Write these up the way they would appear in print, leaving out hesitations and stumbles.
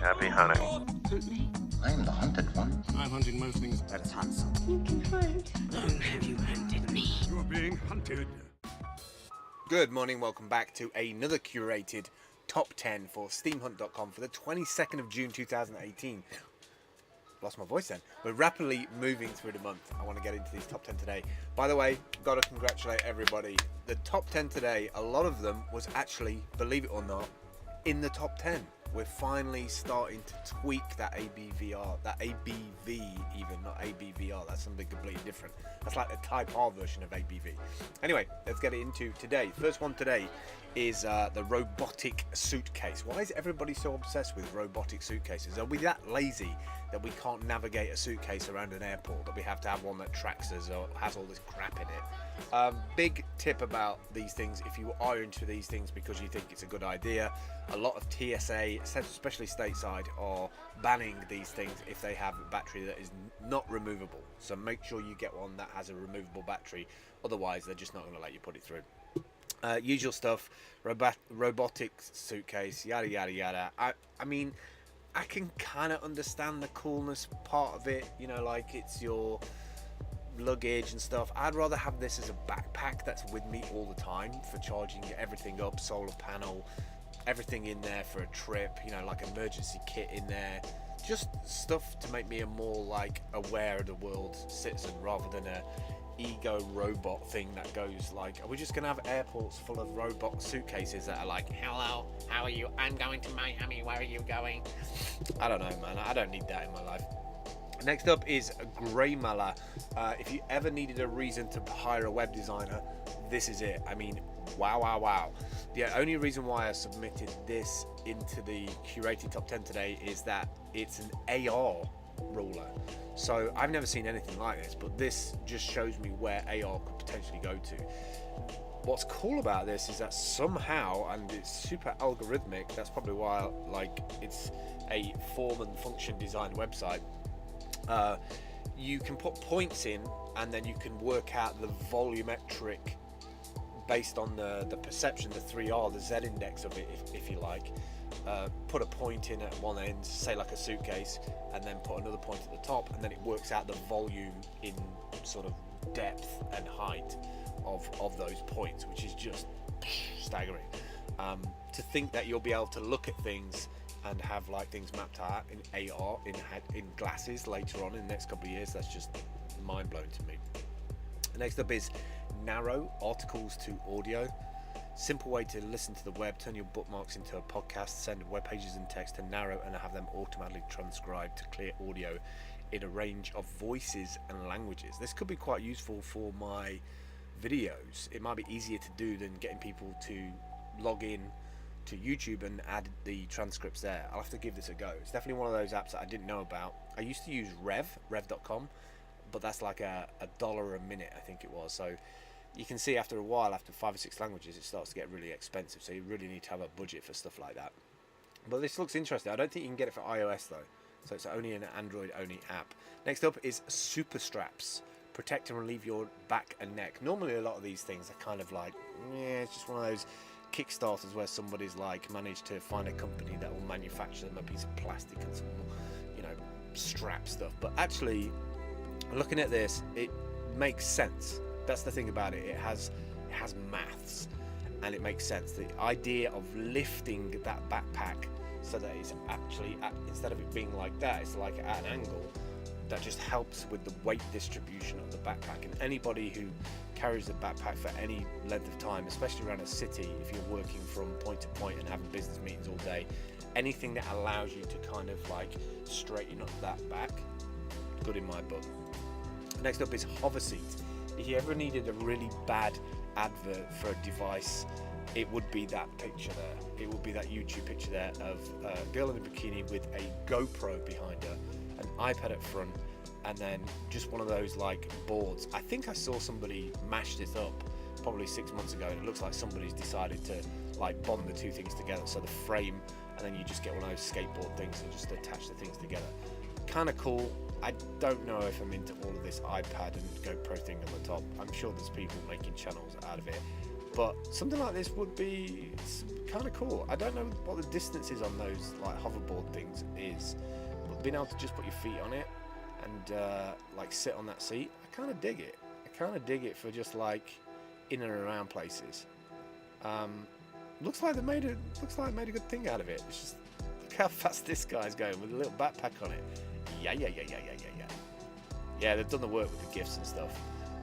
Happy hunting. Hunt me. I am the hunted one. I'm hunting most things. Let us hunt something. You can hunt. Have you hunted me? You're being hunted. Good morning, welcome back to another curated top 10 for steamhunt.com for the 22nd of June 2018. Lost my voice then. We're rapidly moving through the month. I want to get into these top 10 today. By the way, got to congratulate everybody. The top 10 today, a lot of them was actually, believe it or not, in the top 10. We're finally starting to tweak that ABVR, that ABV even, not ABVR, that's something completely different. That's like the Type R version of ABV. Anyway, let's get into today. First one today is the robotic suitcase. Why is everybody so obsessed with robotic suitcases? Are we that lazy that we can't navigate a suitcase around an airport, that we have to have one that tracks us or has all this crap in it? Big tip about these things, if you are into these things because you think it's a good idea, a lot of TSA, especially stateside, are banning these things if they have a battery that is not removable. So make sure you get one that has a removable battery, otherwise they're just not going to let you put it through. Usual stuff, robotic suitcase, yada yada yada. I mean, I can kind of understand the coolness part of it, you know, like it's your luggage and stuff. I'd rather have this as a backpack that's with me all the time for charging everything up, solar panel, everything in there for a trip, you know, like emergency kit in there, just stuff to make me a more like aware of the world citizen rather than a ego robot thing that goes like, are we just gonna have airports full of robot suitcases that are like, hello, how are you, I'm going to Miami, where are you going? I don't know, man, I don't need that in my life. Next up is Greymala. If you ever needed a reason to hire a web designer, this is it. I mean, wow. The only reason why I submitted this into the curated top 10 today is that it's an AR ruler. So I've never seen anything like this, but this just shows me where AR could potentially go to. What's cool about this is that somehow, and it's super algorithmic, that's probably why like it's a form and function design website. You can put points in and then you can work out the volumetric based on the perception, the 3R, the Z index of it, if you like. Put a point in at one end, say like a suitcase, and then put another point at the top, and then it works out the volume in sort of depth and height of those points, which is just staggering. To think that you'll be able to look at things and have like things mapped out in AR, in glasses later on in the next couple of years, that's just mind-blowing to me. Next up is Narrow, articles to audio. Simple way to listen to the web, turn your bookmarks into a podcast, send web pages and text to Narrow and have them automatically transcribed to clear audio in a range of voices and languages. This could be quite useful for my videos. It might be easier to do than getting people to log in to YouTube and add the transcripts there. I'll have to give this a go. It's definitely one of those apps that I didn't know about. I used to use rev.com, but that's like $1 a minute, I think it was. So you can see after a while, after 5 or 6 languages, it starts to get really expensive. So you really need to have a budget for stuff like that. But this looks interesting. I don't think you can get it for iOS though. So it's only an Android only app. Next up is Super Straps. Protect and relieve your back and neck. Normally a lot of these things are kind of like, yeah, it's just one of those Kickstarters where somebody's like managed to find a company that will manufacture them a piece of plastic and some, you know, strap stuff. But actually, looking at this, it makes sense. That's the thing about it. It has maths, and it makes sense. The idea of lifting that backpack so that it's actually instead of it being like that, it's like at an angle. That just helps with the weight distribution of the backpack, and anybody who carries a backpack for any length of time, especially around a city, if you're working from point to point and having business meetings all day, anything that allows you to kind of like straighten up that back, good in my book. Next up is Hover Seat. If you ever needed a really bad advert for a device, it would be that picture there. It would be that YouTube picture there of a girl in a bikini with a GoPro behind her, an iPad at front, and then just one of those like boards. I think I saw somebody mash this up probably 6 months ago, and it looks like somebody's decided to like bond the two things together. So the frame, and then you just get one of those skateboard things and just attach the things together. Kind of cool. I don't know if I'm into all of this iPad and GoPro thing on the top. I'm sure there's people making channels out of it. but something like this would be kind of cool. I don't know what the distance is on those like hoverboard things is, but being able to just put your feet on it and like sit on that seat, I kind of dig it. I kind of dig it for just like in and around places. Looks like they made a good thing out of it. It's just look how fast this guy's going with a little backpack on it. Yeah. Yeah, they've done the work with the gifts and stuff.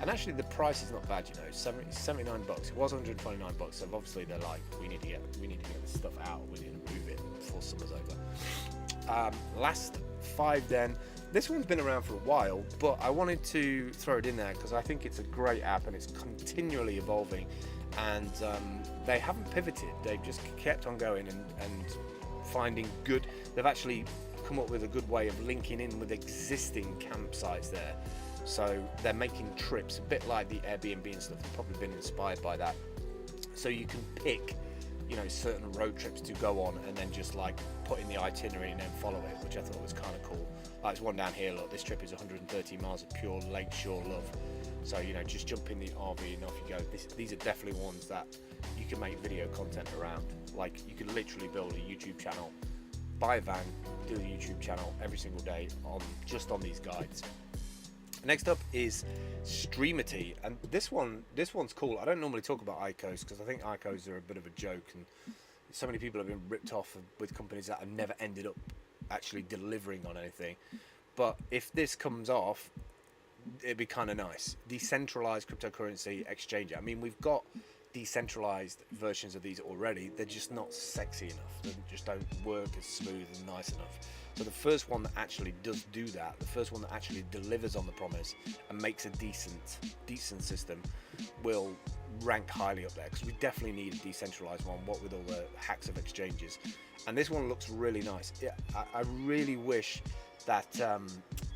And actually, the price is not bad. You know, $79. It was $129. So obviously, they're like, we need to get this stuff out. We need to move it before summer's over. Last 5 then. This one's been around for a while, but I wanted to throw it in there because I think it's a great app and it's continually evolving. And they haven't pivoted. They've just kept on going and finding good. They've actually come up with a good way of linking in with existing campsites there. So they're making trips a bit like the Airbnb and stuff. They've probably been inspired by that. So you can pick, you know, certain road trips to go on and then just like put in the itinerary and then follow it, which I thought was kind of cool. Like there's one down here, look, this trip is 130 miles of pure lakeshore love. So, you know, just jump in the RV and off you go. These are definitely ones that you can make video content around. Like you could literally build a YouTube channel, buy a van, do a YouTube channel every single day on these guides. Next up is Curated, and this one's cool. I don't normally talk about ICOs because I think ICOs are a bit of a joke, and so many people have been ripped off with companies that have never ended up actually delivering on anything. But if this comes off, it'd be kind of nice. Decentralized cryptocurrency exchanger. I mean, we've got decentralized versions of these already. They're just not sexy enough. They just don't work as smooth and nice enough. So the first one that actually does do that, the first one that actually delivers on the promise and makes a decent system, will rank highly up there, because we definitely need a decentralized one, what with all the hacks of exchanges. And this one looks really nice. Yeah, I really wish that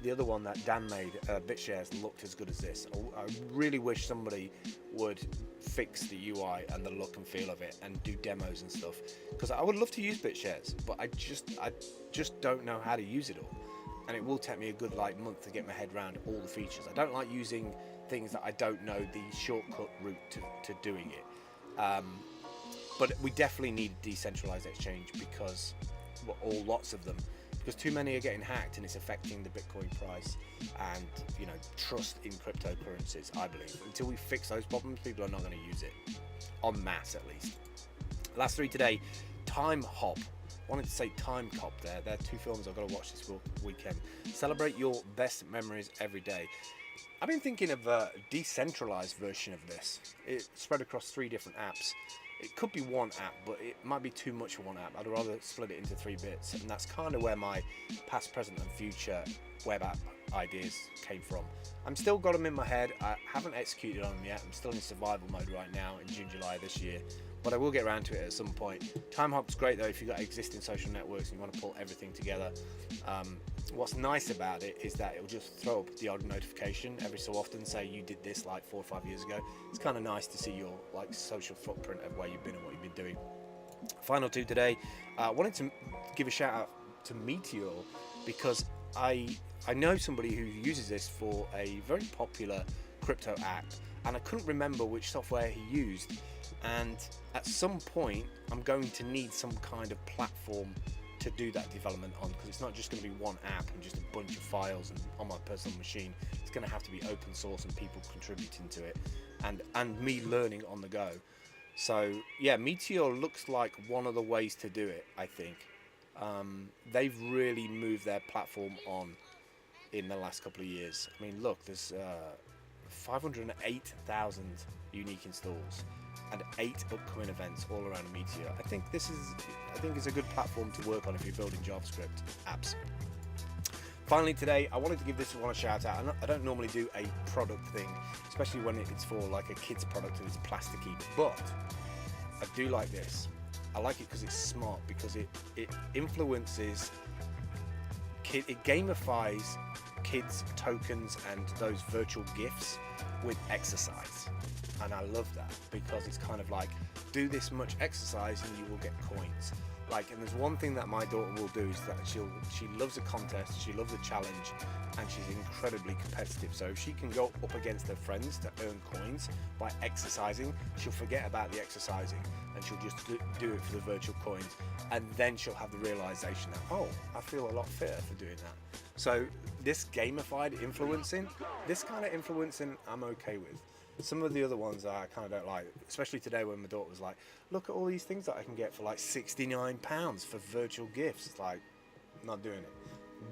the other one that Dan made, BitShares, looked as good as this. I really wish somebody would fix the UI and the look and feel of it and do demos and stuff, because I would love to use BitShares, but I just don't know how to use it all, and it will take me a good month to get my head around all the features. I don't like using things that I don't know the shortcut route to doing it, but we definitely need a decentralized exchange, because lots of them, because too many are getting hacked and it's affecting the Bitcoin price and, you know, trust in cryptocurrencies. I believe until we fix those problems, people are not going to use it en masse, at least. Last 3 today. Time Hop. Wanted to say Time Cop there. They're 2 films I've got to watch this weekend. Celebrate your best memories every day. I've been thinking of a decentralized version of this. It's spread across 3 different apps. It could be one app, but it might be too much for one app. I'd rather split it into 3 bits, and that's kind of where my past, present and future web app ideas came from. I'm still got them in my head. I haven't executed on them yet. I'm still in survival mode right now in June, July this year, but I will get around to it at some point. Time Hop's great though if you've got existing social networks and you want to pull everything together. What's nice about it is that it'll just throw up the odd notification every so often, say you did this like 4 or 5 years ago. It's kind of nice to see your social footprint of where you've been and what you've been doing. Final 2 today. I wanted to give a shout out to Meteor, because I know somebody who uses this for a very popular crypto app, and I couldn't remember which software he used, and at some point I'm going to need some kind of platform to do that development on, because it's not just going to be one app and just a bunch of files and on my personal machine. It's going to have to be open source and people contributing to it, and me learning on the go. So yeah, Meteor looks like one of the ways to do it, I think. They've really moved their platform on in the last couple of years. I mean, look, there's 508,000 unique installs and 8 upcoming events all around Meteor. I think it's a good platform to work on if you're building JavaScript apps. Finally today, I wanted to give this one a shout out. I don't normally do a product thing, especially when it's for like a kid's product and it's plasticky, but I do like this. I like it because it's smart, because it influences, it gamifies kids' tokens and those virtual gifts with exercise. And I love that, because it's kind of like, do this much exercise and you will get coins, Like, and there's one thing that my daughter will do is that she loves a contest, she loves a challenge, and she's incredibly competitive. So if she can go up against her friends to earn coins by exercising, she'll forget about the exercising and she'll just do it for the virtual coins, and then she'll have the realization that, oh, I feel a lot fitter for doing that. So this gamified influencing, this kind of influencing I'm okay with. Some of the other ones I kind of don't like, especially today when my daughter was like, look at all these things that I can get for like £69 for virtual gifts. It's like, not doing it.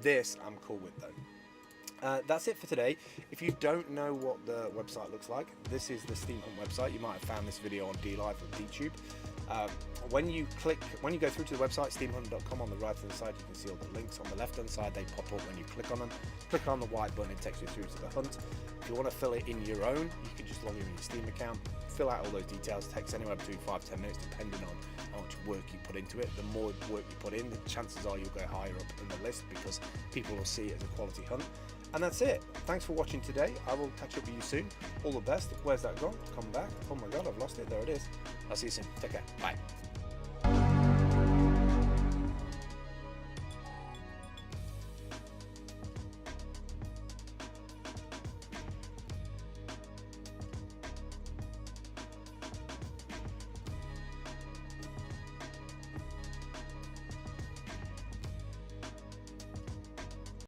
This I'm cool with though. That's it for today. If you don't know what the website looks like, this is the Steam Hunt website. You might have found this video on DLive or DTube. When you go through to the website, steemhunt.com, on the right hand side you can see all the links. On the left hand side they pop up when you click on them. Click on the white button, it takes you through to the hunt. If you want to fill it in your own, you can just log in with your Steam account, fill out all those details. It takes anywhere between 5-10 minutes depending on how much work you put into it. The more work you put in, the chances are you'll go higher up in the list because people will see it as a quality hunt. And that's it. Thanks for watching today. I will catch up with you soon. All the best. Where's that gone? Come back. Oh my god, I've lost it. There it is. I'll see you soon. Take care. Bye.